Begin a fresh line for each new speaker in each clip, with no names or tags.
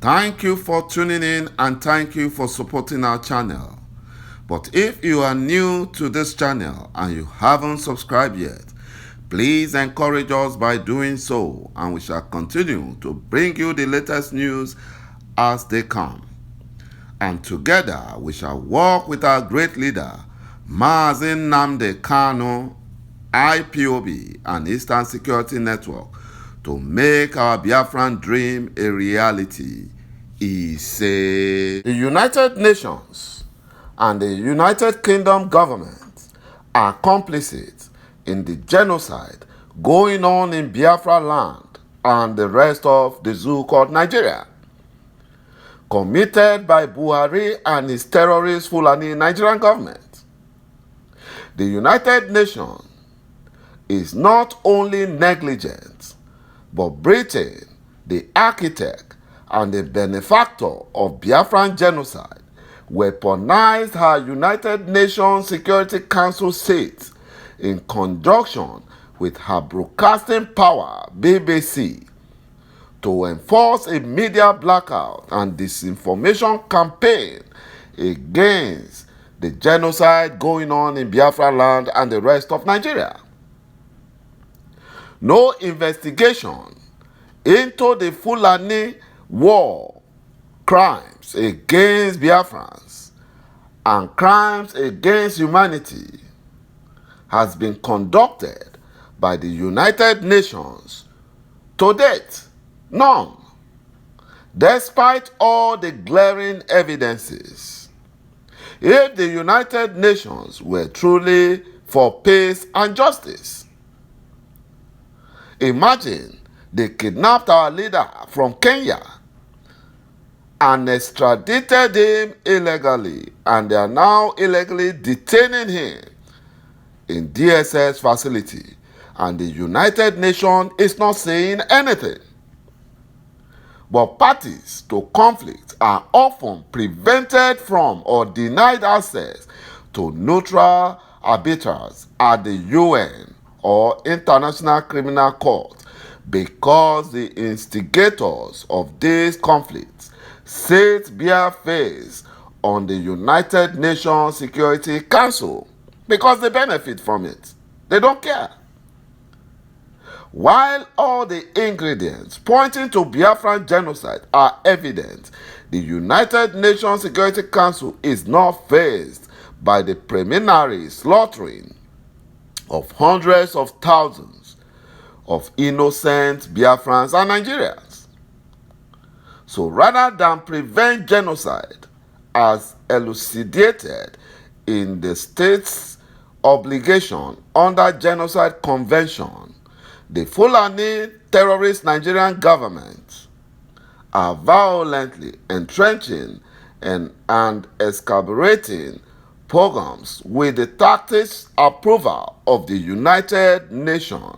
Thank you for tuning in and thank you for supporting our channel. But if you are new to this channel and you haven't subscribed yet, please encourage us by doing so, and we shall continue to bring you the latest news as they come. And together we shall work with our great leader, Mazi Nnamdi Kanu, IPOB and Eastern Security Network, to make our Biafran dream a reality. He said, the United Nations and the United Kingdom government are complicit in the genocide going on in Biafra land and the rest of the zoo called Nigeria, committed by Buhari and his terrorist Fulani Nigerian government. The United Nations is not only negligent, but Britain, the architect and the benefactor of Biafran genocide, weaponized her United Nations Security Council seat in conjunction with her broadcasting power, BBC, to enforce a media blackout and disinformation campaign against the genocide going on in Biafra land and the rest of Nigeria. No investigation into the Fulani war crimes against Biafrans and crimes against humanity has been conducted by the United Nations to date. None. Despite all the glaring evidences, if the United Nations were truly for peace and justice, imagine they kidnapped our leader from Kenya and extradited him illegally, and they are now illegally detaining him in DSS facility, and the United Nations is not saying anything. But parties to conflict are often prevented from or denied access to neutral arbiters at the UN or International Criminal Court because the instigators of these conflicts set bare face on the United Nations Security Council because they benefit from it. They don't care. While all the ingredients pointing to Biafran genocide are evident, the United Nations Security Council is not faced by the preliminary slaughtering of hundreds of thousands of innocent Biafrans and Nigerians. So rather than prevent genocide as elucidated in the state's obligation under Genocide Convention, the Fulani terrorist Nigerian government are violently entrenching and escalating programs with the tactics approval of the United Nations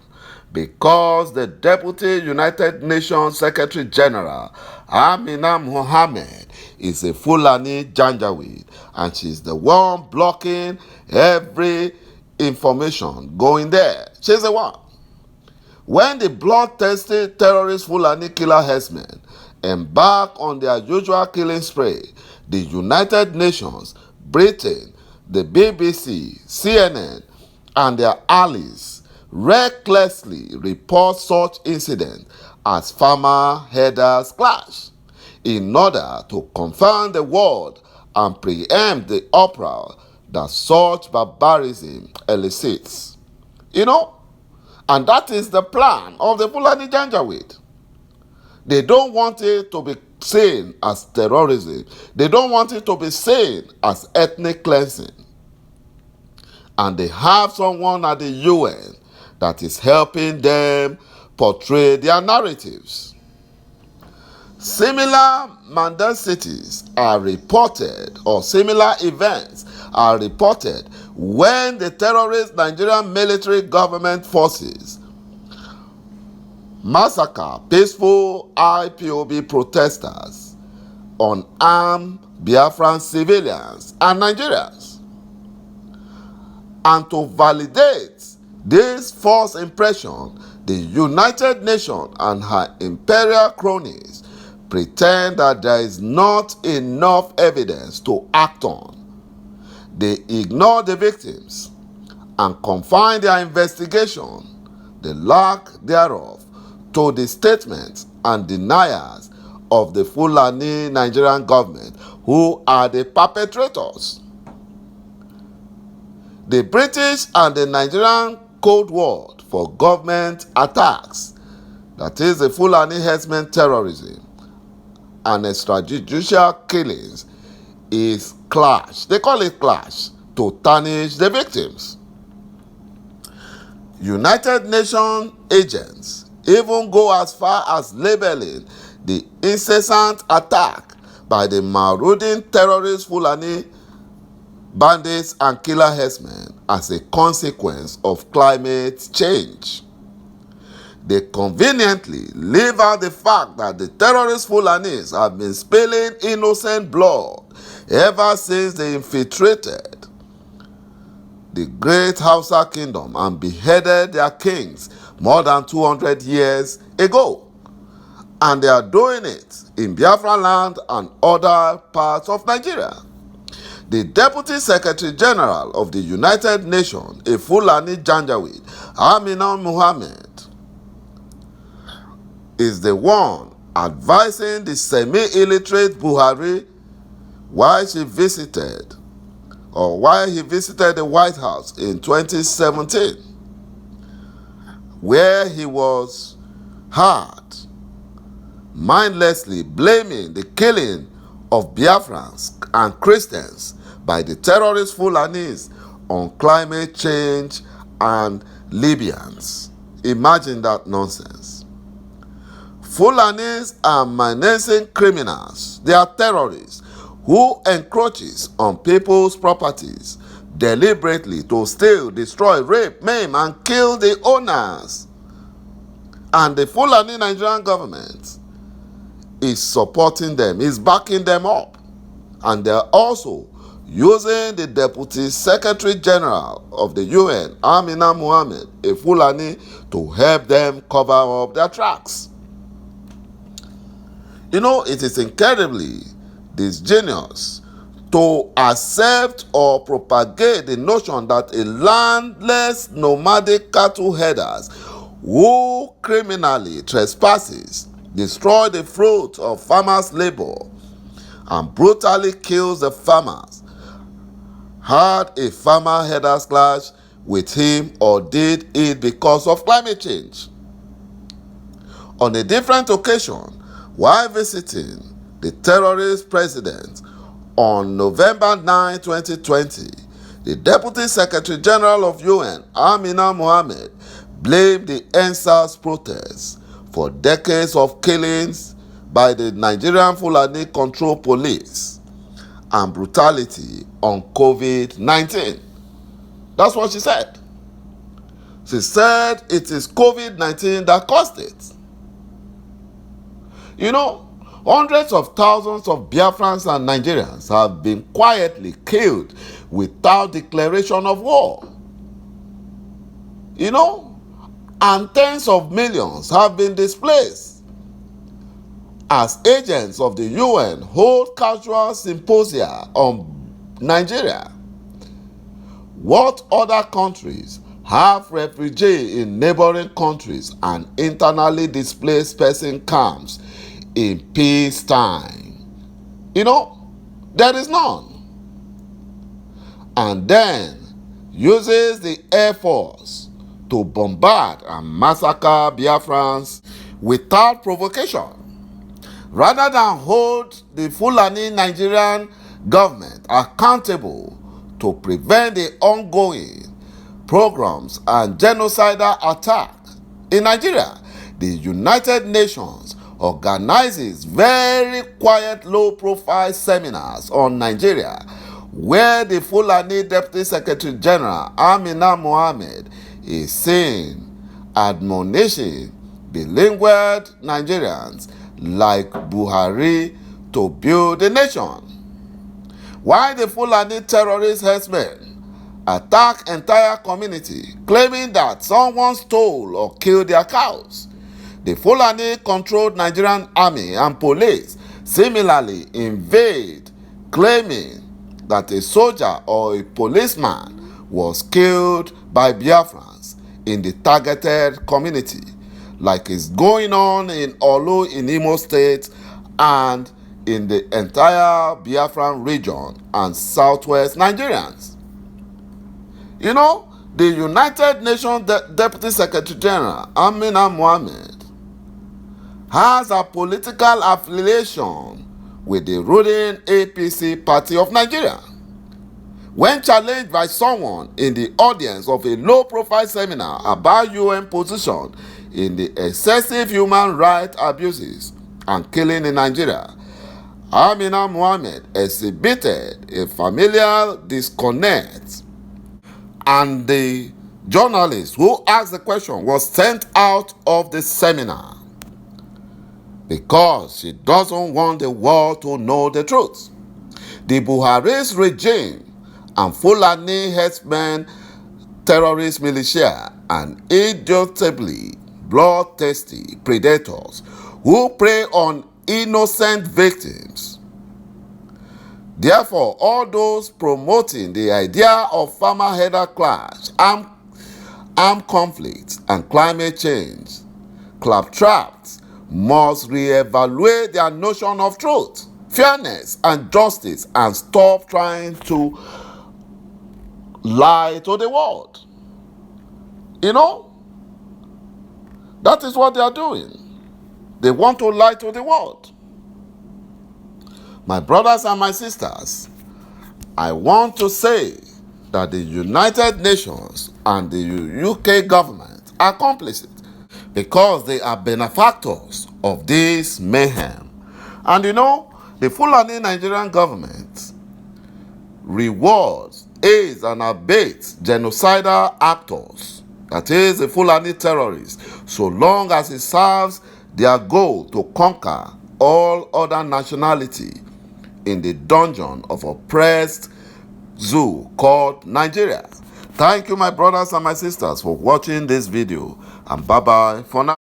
because the Deputy United Nations Secretary General Amina Mohammed is a Fulani Janjaweed, and she's the one blocking every information going there. She's the one. When the bloodthirsty terrorist Fulani killer herdsmen embark on their usual killing spree, the United Nations, Britain, the BBC, CNN, and their allies recklessly report such incidents as farmer herders clash in order to confound the world and preempt the uproar that such barbarism elicits. And that is the plan of the Fulani Janjaweed. They don't want it to be seen as terrorism. They don't want it to be seen as ethnic cleansing. And they have someone at the UN that is helping them portray their narratives. Similar mendacities are reported, or similar events are reported when the terrorist Nigerian military government forces massacre peaceful IPOB protesters, unarmed Biafran civilians and Nigerians. And to validate this false impression, the United Nations and her imperial cronies pretend that there is not enough evidence to act on. They ignore the victims and confine their investigation, the lack thereof, to the statements and deniers of the Fulani Nigerian government, who are the perpetrators. The British and the Nigerian code word for government attacks, that is the Fulani herdsmen terrorism and extrajudicial killings, is clash. They call it clash to tarnish the victims. United Nations agents even go as far as labeling the incessant attack by the marauding terrorist Fulani bandits and killer herdsmen as a consequence of climate change. They conveniently leave out the fact that the terrorist Fulanis have been spilling innocent blood ever since they infiltrated the great Hausa kingdom and beheaded their kings more than 200 years ago. And they are doing it in Biafra land and other parts of Nigeria. The Deputy Secretary General of the United Nations, a Fulani Janjaweed, Amina Mohammed, is the one advising the semi-illiterate Buhari while he visited the White House in 2017, where he was heard mindlessly blaming the killing of Biafrans and Christians by the terrorist Fulanis on climate change and Libyans. Imagine that nonsense. Fulanis are menacing criminals. They are terrorists who encroaches on people's properties deliberately to steal, destroy, rape, maim, and kill the owners. And the Fulani Nigerian government is supporting them, is backing them up. And they're also using the Deputy Secretary General of the UN, Amina Mohammed, a Fulani, to help them cover up their tracks. You know, it is incredibly disingenuous to accept or propagate the notion that a landless nomadic cattle herders who criminally trespasses, destroy the fruit of farmers' labor, and brutally kills the farmers, had a farmer-herders clash with him or did it because of climate change. On a different occasion, while visiting the terrorist president on November 9, 2020, the Deputy Secretary General of UN, Amina Mohammed, blamed the NSAS protests for decades of killings by the Nigerian Fulani Control Police and brutality on COVID-19. That's what she said. She said it is COVID-19 that caused it. You know, hundreds of thousands of Biafrans and Nigerians have been quietly killed without declaration of war. You know, and tens of millions have been displaced as agents of the UN hold casual symposia on Nigeria. What other countries have refugees in neighboring countries and internally displaced person camps in peacetime? You know, there is none. And then uses the Air Force to bombard and massacre Biafrans without provocation, rather than hold the Fulani Nigerian government accountable to prevent the ongoing programs and genocidal attack in Nigeria. The United Nations organizes very quiet, low-profile seminars on Nigeria, where the Fulani Deputy Secretary General Amina Mohammed is seen admonishing bilingual Nigerians like Buhari to build a nation. While the Fulani terrorist herdsmen attack entire community, claiming that someone stole or killed their cows, The Fulani-controlled Nigerian army and police similarly invade, claiming that a soldier or a policeman was killed by Biafrans in the targeted community, like is going on in Olu in Imo State and in the entire Biafran region and southwest Nigerians. You know, the United Nations Deputy Secretary General, Amina Mohammed, has a political affiliation with the ruling APC party of Nigeria. When challenged by someone in the audience of a low-profile seminar about UN position in the excessive human rights abuses and killing in Nigeria, Amina Mohammed exhibited a familiar disconnect, and the journalist who asked the question was sent out of the seminar because she doesn't want the world to know the truth. The Buhari's regime and Fulani herdsmen, terrorist militia, and idiotically bloodthirsty predators who prey on innocent victims. Therefore, all those promoting the idea of farmer-herder clash, armed conflict, and climate change, claptraps, must re-evaluate their notion of truth, fairness, and justice, and stop trying to lie to the world. You know, that is what they are doing. They want to lie to the world. My brothers and my sisters, I want to say that the United Nations and the UK government are complicit because they are benefactors of this mayhem. And you know, the Fulani Nigerian government rewards, aids, and abates genocidal actors, that is, the Fulani terrorists, so long as it serves their goal to conquer all other nationality in the dungeon of oppressed zoo called Nigeria. Thank you, my brothers and my sisters, for watching this video, and bye-bye for now.